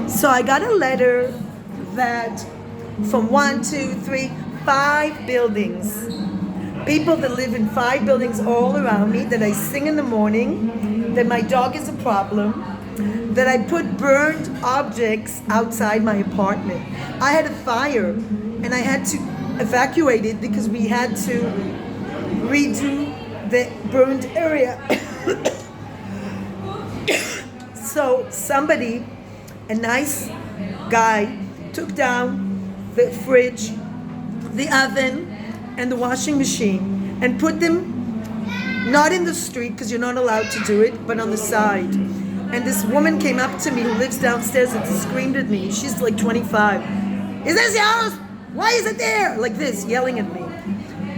So I got a letter that from 5 buildings, people that live in 5 buildings all around me, that I sing in the morning, that my dog is a problem, that I put burned objects outside my apartment. I had a fire and I had to evacuate it because we had to redo the burned area. So somebody, a nice guy, took down the fridge, the oven, and the washing machine and put them not in the street because you're not allowed to do it, but on the side. And this woman came up to me who lives downstairs and screamed at me. She's like 25. Is this yours? Why is it there? Like this, yelling at me.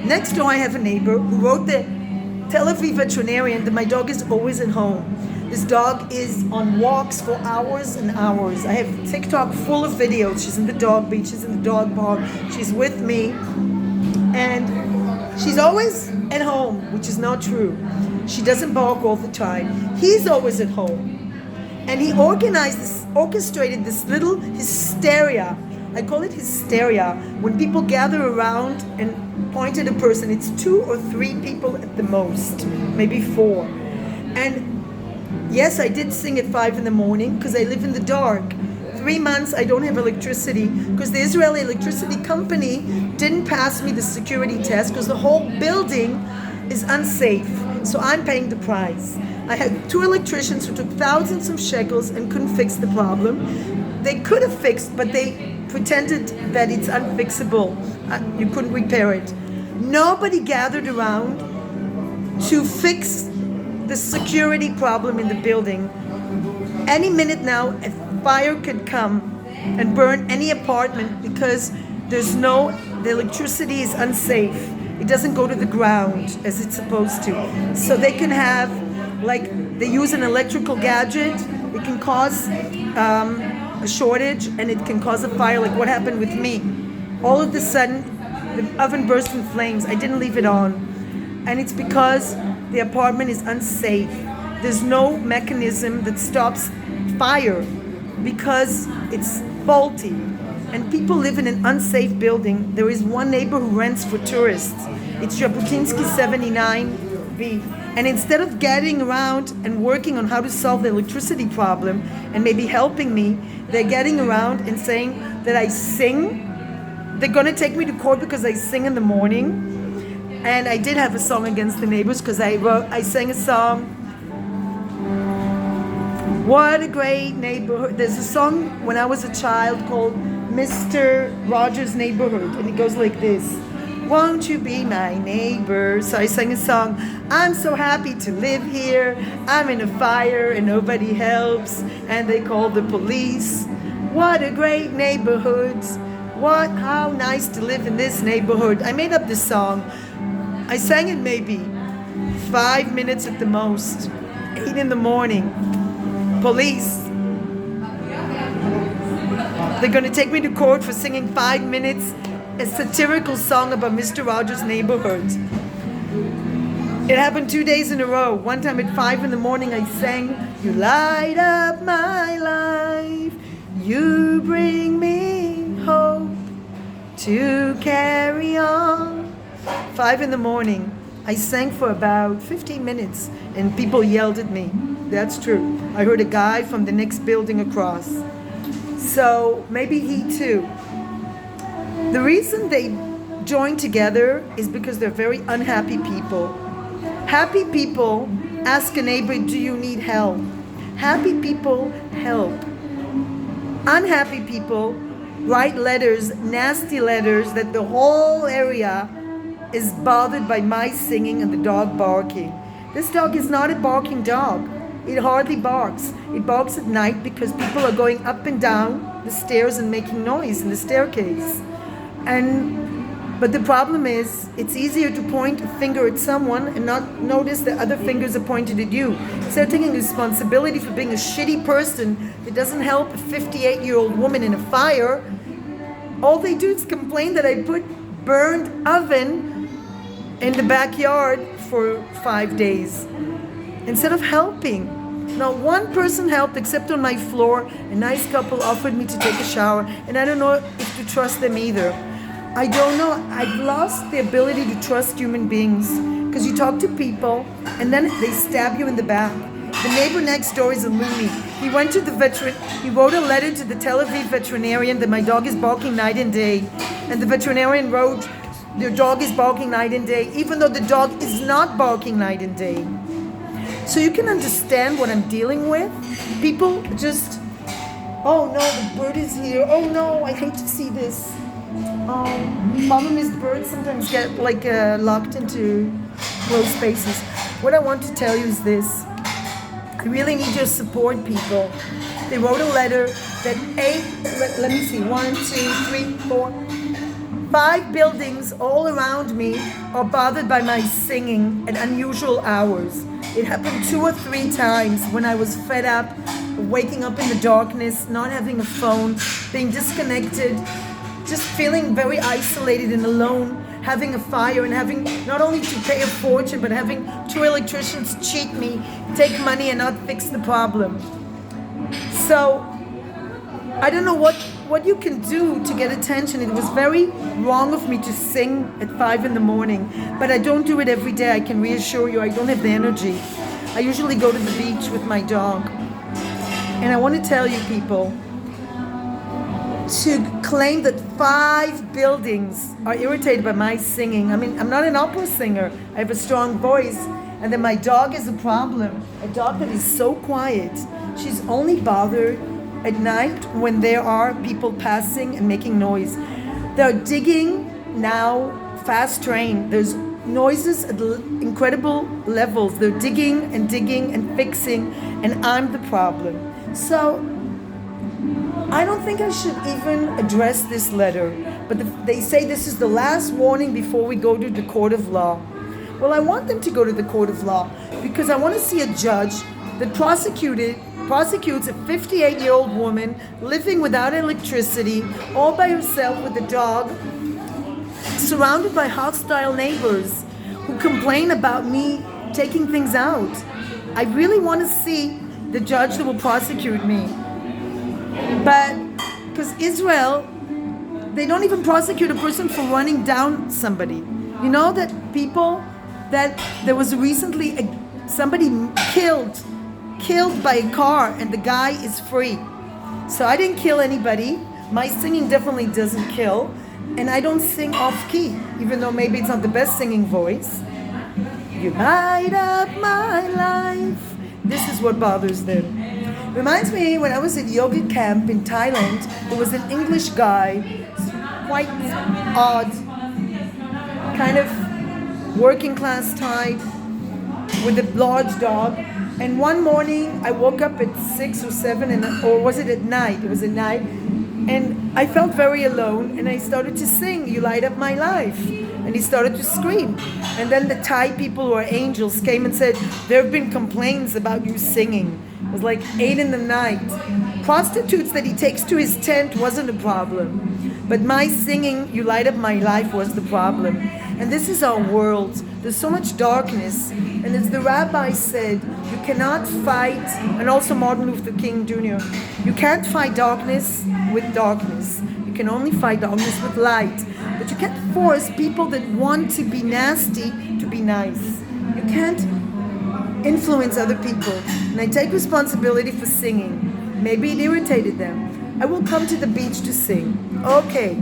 Next door I have a neighbor who wrote the Tel Aviv veterinarian that my dog is always at home. This dog is on walks for hours and hours. I have TikTok full of videos. She's in the dog beach, she's in the dog park, she's with me. And she's always at home, which is not true. She doesn't bark all the time. He's always at home. And he orchestrated this little hysteria. I call it hysteria. When people gather around and point at a person, it's 2 or 3 people at the most, maybe 4. And yes, I did sing at 5 in the morning because I live in the dark. 3 months I don't have electricity because the Israeli electricity company didn't pass me the security test because the whole building is unsafe. So I'm paying the price. I had 2 electricians who took thousands of shekels and couldn't fix the problem. They could have fixed, but they pretended that it's unfixable. You couldn't repair it. Nobody gathered around to fix the security problem in the building. Any minute now, a fire could come and burn any apartment because the electricity is unsafe. It doesn't go to the ground as it's supposed to. So they can have, they use an electrical gadget. It can cause a shortage and it can cause a fire, like what happened with me. All of a sudden, the oven burst in flames. I didn't leave it on. And it's because the apartment is unsafe. There's no mechanism that stops fire because it's faulty. And people live in an unsafe building. There is one neighbor who rents for tourists. It's Jabotinsky 79B. And instead of getting around and working on how to solve the electricity problem and maybe helping me, they're getting around and saying that I sing. They're going to take me to court because I sing in the morning. And I did have a song against the neighbors because I sang a song. What a great neighborhood. There's a song when I was a child called Mr. Rogers' Neighborhood. And it goes like this. Won't you be my neighbor? So I sang a song. I'm so happy to live here. I'm in a fire and nobody helps. And they call the police. What a great neighborhood. How nice to live in this neighborhood. I made up this song. I sang it maybe 5 minutes at the most. 8 in the morning. Police. They're going to take me to court for singing 5 minutes a satirical song about Mr. Rogers' Neighborhood. It happened 2 days in a row. One time at 5 in the morning I sang, you light up my life, you bring me hope to carry on. 5 in the morning. I sang for about 15 minutes and people yelled at me. That's true. I heard a guy from the next building across. So maybe he too. The reason they join together is because they're very unhappy people. Happy people ask a neighbor, do you need help? Happy people help. Unhappy people write letters, nasty letters, that the whole area is bothered by my singing and the dog barking. This dog is not a barking dog. It hardly barks. It barks at night because people are going up and down the stairs and making noise in the staircase. But the problem is, it's easier to point a finger at someone and not notice that other fingers are pointed at you. Instead of taking responsibility for being a shitty person that doesn't help a 58-year-old woman in a fire, all they do is complain that I put burned oven in the backyard for 5 days. Instead of helping. Not one person helped except on my floor. A nice couple offered me to take a shower, and I don't know if to trust them either. I don't know. I've lost the ability to trust human beings because you talk to people and then they stab you in the back. The neighbor next door is a loony. He went to the he wrote a letter to the Tel Aviv veterinarian that my dog is barking night and day. And the veterinarian wrote, your dog is barking night and day, even though the dog is not barking night and day. So you can understand what I'm dealing with. People just, oh no, the bird is here. Oh no, I hate to see this. Problem is birds sometimes get locked into closed spaces. What I want to tell you is this. I really need your support, people. They wrote a letter that let me see, 1, 2, 3, 4, 5 buildings all around me are bothered by my singing at unusual hours. It happened 2 or 3 times when I was fed up, waking up in the darkness, not having a phone, being disconnected, just feeling very isolated and alone, having a fire and having not only to pay a fortune, but having 2 electricians cheat me, take money and not fix the problem. So I don't know what you can do to get attention. It was very wrong of me to sing at 5 in the morning, but I don't do it every day. I can reassure you, I don't have the energy. I usually go to the beach with my dog. And I want to tell you people, to claim that 5 buildings are irritated by my singing. I mean, I'm not an opera singer. I have a strong voice. And then my dog is a problem. A dog that is so quiet. She's only bothered at night when there are people passing and making noise. They're digging now, fast train. There's noises at incredible levels. They're digging and fixing, and I'm the problem. So I don't think I should even address this letter, but they say this is the last warning before we go to the court of law. Well, I want them to go to the court of law because I want to see a judge that prosecutes a 58-year-old woman living without electricity, all by herself with a dog, surrounded by hostile neighbors who complain about me taking things out. I really want to see the judge that will prosecute me. But because Israel, they don't even prosecute a person for running down somebody. You know that there was recently somebody killed by a car and the guy is free. So I didn't kill anybody. My singing definitely doesn't kill. And I don't sing off key, even though maybe it's not the best singing voice. You light up my life. This is what bothers them. Reminds me when I was at yoga camp in Thailand, there was an English guy, quite odd, kind of working class type, with a large dog. And one morning I woke up at 6 or 7, or was it at night? It was at night. And I felt very alone and I started to sing, You Light Up My Life. And he started to scream. And then the Thai people who are angels came and said, there have been complaints about you singing. It was like 8 in the night. Prostitutes that he takes to his tent wasn't a problem. But my singing, You Light Up My Life, was the problem. And this is our world. There's so much darkness. And as the rabbi said, you cannot fight, and also Martin Luther King Jr., you can't fight darkness with darkness. You can only fight darkness with light. But you can't force people that want to be nasty to be nice. You can't influence other people. And I take responsibility for singing. Maybe it irritated them. I will come to the beach to sing. Okay.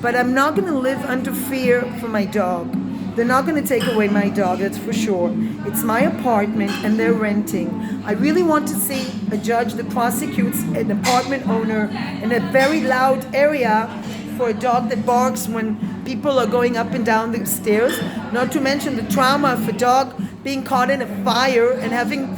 But I'm not going to live under fear for my dog. They're not going to take away my dog, that's for sure. It's my apartment and they're renting. I really want to see a judge that prosecutes an apartment owner in a very loud area for a dog that barks when people are going up and down the stairs. Not to mention the trauma of a dog being caught in a fire and having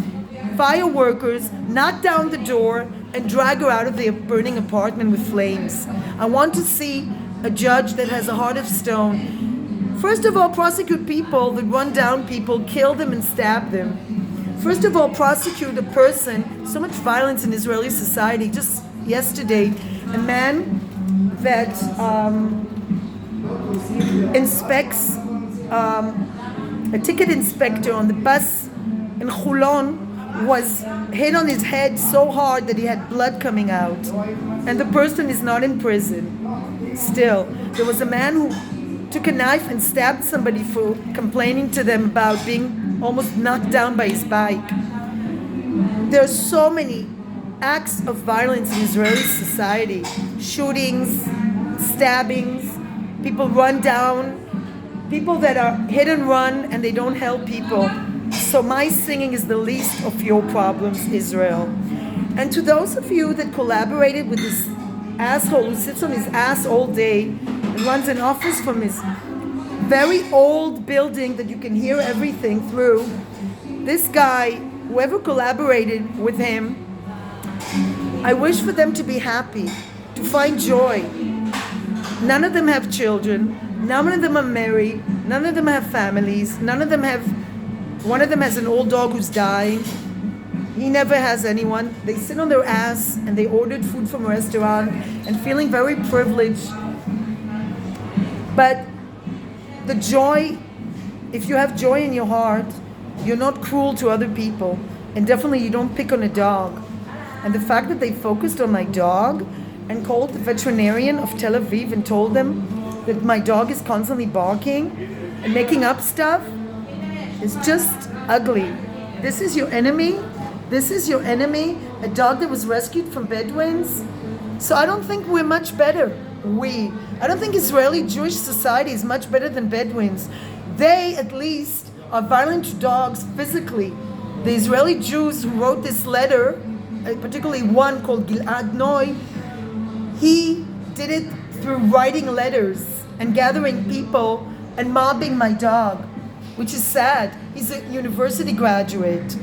fire workers knock down the door and drag her out of the burning apartment with flames. I want to see a judge that has a heart of stone. First of all, prosecute people that run down people, kill them and stab them. First of all, prosecute a person. So much violence in Israeli society. Just yesterday, a man that inspects, a ticket inspector on the bus in Chulon was hit on his head so hard that he had blood coming out. And the person is not in prison. Still, there was a man who took a knife and stabbed somebody for complaining to them about being almost knocked down by his bike. There are so many acts of violence in Israeli society. Shootings, stabbings, people run down, people that are hit and run and they don't help people. So my singing is the least of your problems, Israel. And to those of you that collaborated with this asshole who sits on his ass all day and runs an office from his very old building that you can hear everything through, this guy, whoever collaborated with him, I wish for them to be happy, to find joy. None of them have children, none of them are married, none of them have families, one of them has an old dog who's dying. He never has anyone. They sit on their ass and they ordered food from a restaurant and feeling very privileged. But the joy, if you have joy in your heart, you're not cruel to other people. And definitely you don't pick on a dog. And the fact that they focused on my dog and called the veterinarian of Tel Aviv and told them that my dog is constantly barking and making up stuff is just ugly. This is your enemy. This is your enemy. A dog that was rescued from Bedouins. So I don't think we're much better. I don't think Israeli Jewish society is much better than Bedouins. They at least are violent to dogs physically. The Israeli Jews who wrote this letter, particularly one called Gilad Noy, he did it through writing letters and gathering people and mobbing my dog, which is sad. He's a university graduate.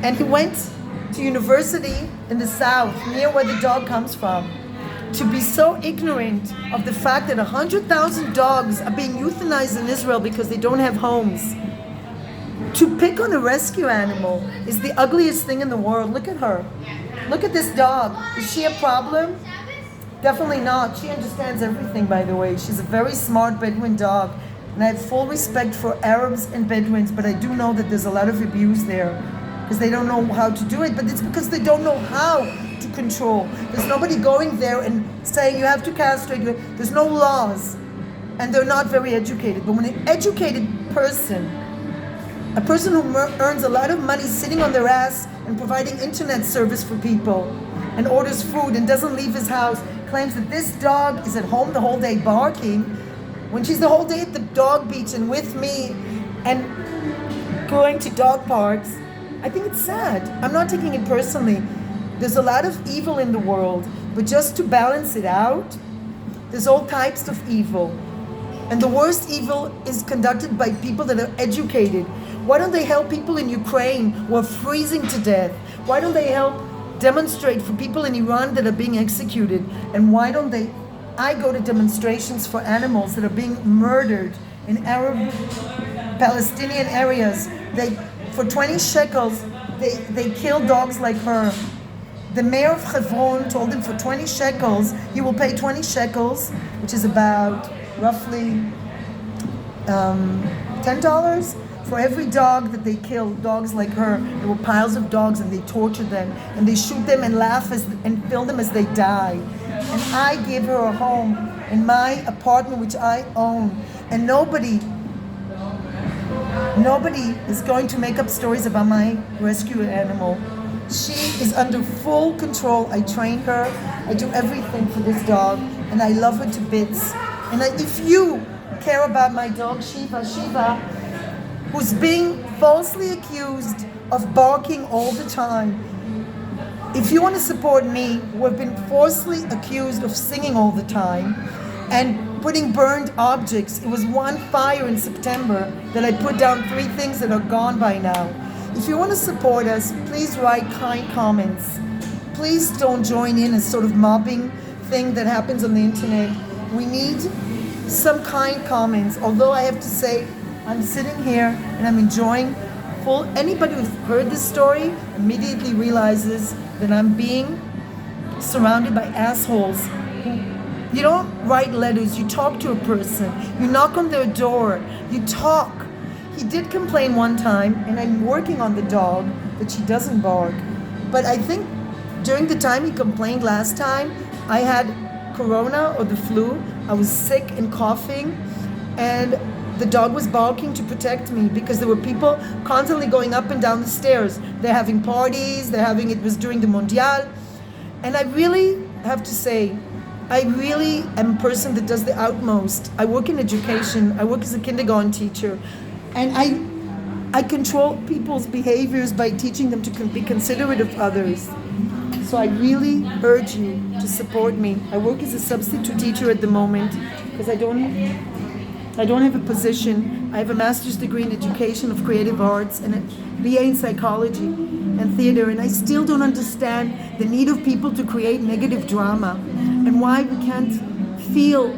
And he went to university in the south, near where the dog comes from, to be so ignorant of the fact that 100,000 dogs are being euthanized in Israel because they don't have homes. To pick on a rescue animal is the ugliest thing in the world. Look at her. Look at this dog. Is she a problem? Definitely not. She understands everything, by the way. She's a very smart Bedouin dog. And I have full respect for Arabs and Bedouins, but I do know that there's a lot of abuse there because they don't know how to do it. But it's because they don't know how to control. There's nobody going there and saying you have to castrate. There's no laws. And they're not very educated. But when an educated person, a person who earns a lot of money sitting on their ass and providing internet service for people and orders food and doesn't leave his house, claims that this dog is at home the whole day barking, when she's the whole day at the dog beach and with me and going to dog parks, I think it's sad. I'm not taking it personally. There's a lot of evil in the world, but just to balance it out, there's all types of evil. And the worst evil is conducted by people that are educated. Why don't they help people in Ukraine who are freezing to death? Why don't they help demonstrate for people in Iran that are being executed? And why don't I go to demonstrations for animals that are being murdered in Arab Palestinian areas. For 20 shekels, they kill dogs like her. The mayor of Hebron told him for 20 shekels, he will pay 20 shekels, which is about roughly $10 for every dog that they kill, dogs like her. There were piles of dogs and they torture them and they shoot them and laugh and film them as they die. And I give her a home in my apartment, which I own. And nobody is going to make up stories about my rescue animal. She is under full control. I train her. I do everything for this dog. And I love her to bits. And if you care about my dog, Shiva, who's being falsely accused of barking all the time, if you want to support me, who have been falsely accused of singing all the time and putting burned objects. It was one fire in September that I put down 3 things that are gone by now. If you want to support us, please write kind comments. Please don't join in a sort of mobbing thing that happens on the internet. We need some kind comments. Although I have to say, I'm sitting here and I'm enjoying anybody who's heard this story immediately realizes that I'm being surrounded by assholes. You don't write letters, you talk to a person, you knock on their door, you talk. He did complain one time, and I'm working on the dog, that she doesn't bark. But I think during the time he complained last time, I had corona or the flu. I was sick and coughing, and the dog was barking to protect me because there were people constantly going up and down the stairs. They're having parties, it was during the Mondial. And I really have to say, I really am a person that does the utmost. I work in education, I work as a kindergarten teacher, and I control people's behaviors by teaching them to be considerate of others. So I really urge you to support me. I work as a substitute teacher at the moment because I don't have a position. I have a master's degree in education of creative arts and a BA in psychology and theater, and I still don't understand the need of people to create negative drama and why we can't feel.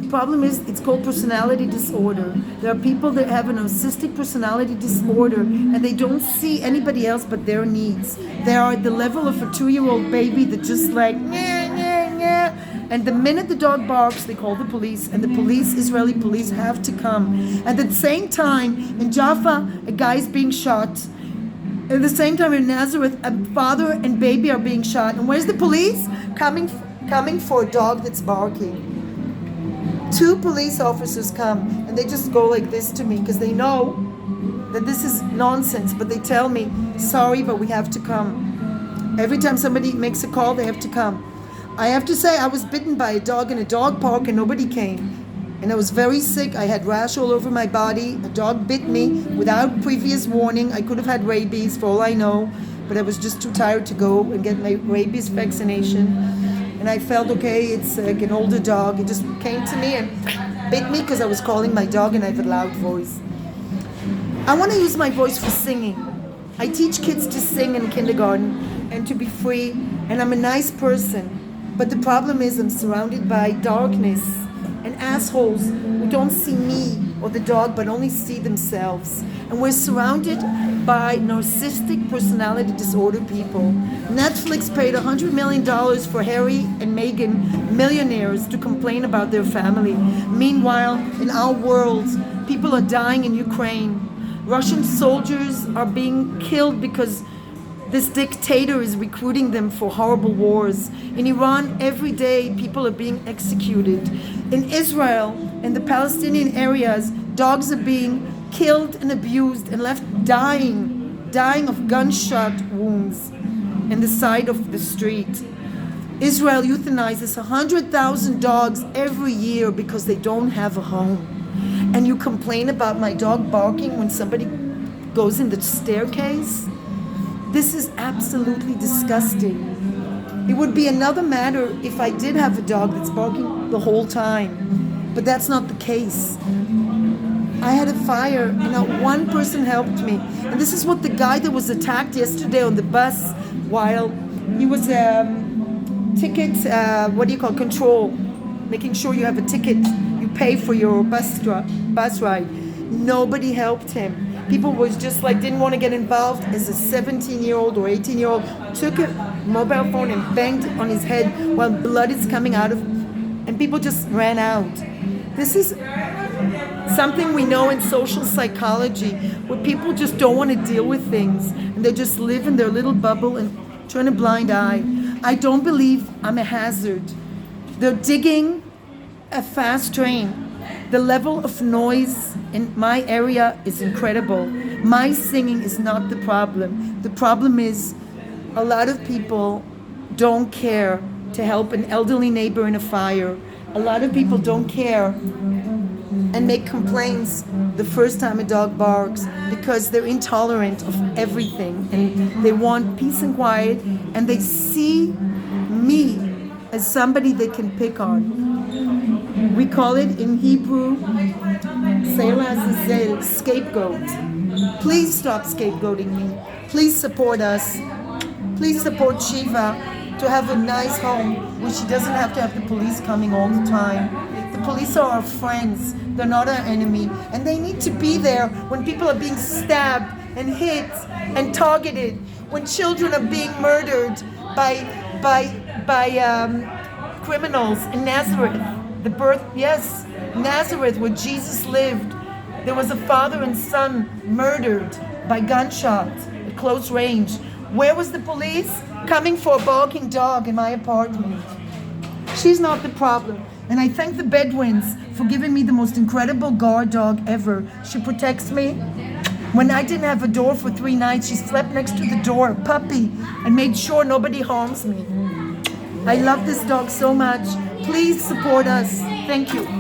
The problem is it's called personality disorder. There are people that have a narcissistic personality disorder and they don't see anybody else but their needs. They are at the level of a 2-year-old baby that just like, nyeh, nyeh, nyeh. And the minute the dog barks, they call the police, and the police, Israeli police, have to come. And at the same time, in Jaffa, a guy is being shot. At the same time, in Nazareth, a father and baby are being shot. And where's the police? Coming for a dog that's barking. 2 police officers come, and they just go like this to me because they know that this is nonsense. But they tell me, sorry, but we have to come. Every time somebody makes a call, they have to come. I have to say, I was bitten by a dog in a dog park and nobody came. And I was very sick. I had rash all over my body. A dog bit me without previous warning. I could have had rabies for all I know, but I was just too tired to go and get my rabies vaccination. And I felt, okay, it's like an older dog. It just came to me and bit me because I was calling my dog and I have a loud voice. I want to use my voice for singing. I teach kids to sing in kindergarten and to be free, and I'm a nice person. But the problem is I'm surrounded by darkness and assholes who don't see me or the dog but only see themselves. And we're surrounded by narcissistic personality disorder people. Netflix paid $100 million for Harry and Meghan, millionaires, to complain about their family. Meanwhile, in our world, people are dying in Ukraine. Russian soldiers are being killed because this dictator is recruiting them for horrible wars. In Iran, every day, people are being executed. In Israel, in the Palestinian areas, dogs are being killed and abused and left dying of gunshot wounds in the side of the street. Israel euthanizes 100,000 dogs every year because they don't have a home. And you complain about my dog barking when somebody goes in the staircase? This is absolutely disgusting. It would be another matter if I did have a dog that's barking the whole time, but that's not the case. I had a fire and not one person helped me. And this is what the guy that was attacked yesterday on the bus while he was control, making sure you have a ticket, you pay for your bus ride. Nobody helped him. People was just like, didn't want to get involved. As a 17-year-old or 18-year-old, took a mobile phone and banged on his head while blood is coming out of, and people just ran out. This is something we know in social psychology, where people just don't want to deal with things, and they just live in their little bubble and turn a blind eye. I don't believe I'm a hazard. They're digging a fast train. The level of noise in my area is incredible. My singing is not the problem. The problem is a lot of people don't care to help an elderly neighbor in a fire. A lot of people don't care and make complaints the first time a dog barks because they're intolerant of everything and they want peace and quiet, and they see me as somebody they can pick on. We call it in Hebrew, scapegoat. Please stop scapegoating me. Please support us. Please support Shiva to have a nice home where she doesn't have to have the police coming all the time. The police are our friends. They're not our enemy. And they need to be there when people are being stabbed and hit and targeted, when children are being murdered by criminals in Nazareth. Nazareth, where Jesus lived, there was a father and son murdered by gunshot. at close range. Where was the police? Coming for a barking dog in my apartment. She's not the problem. And I thank the Bedouins for giving me the most incredible guard dog ever. She protects me. When I didn't have a door for 3 nights, she slept next to the door, a puppy, and made sure nobody harms me. I love this dog so much. Please support us. Thank you.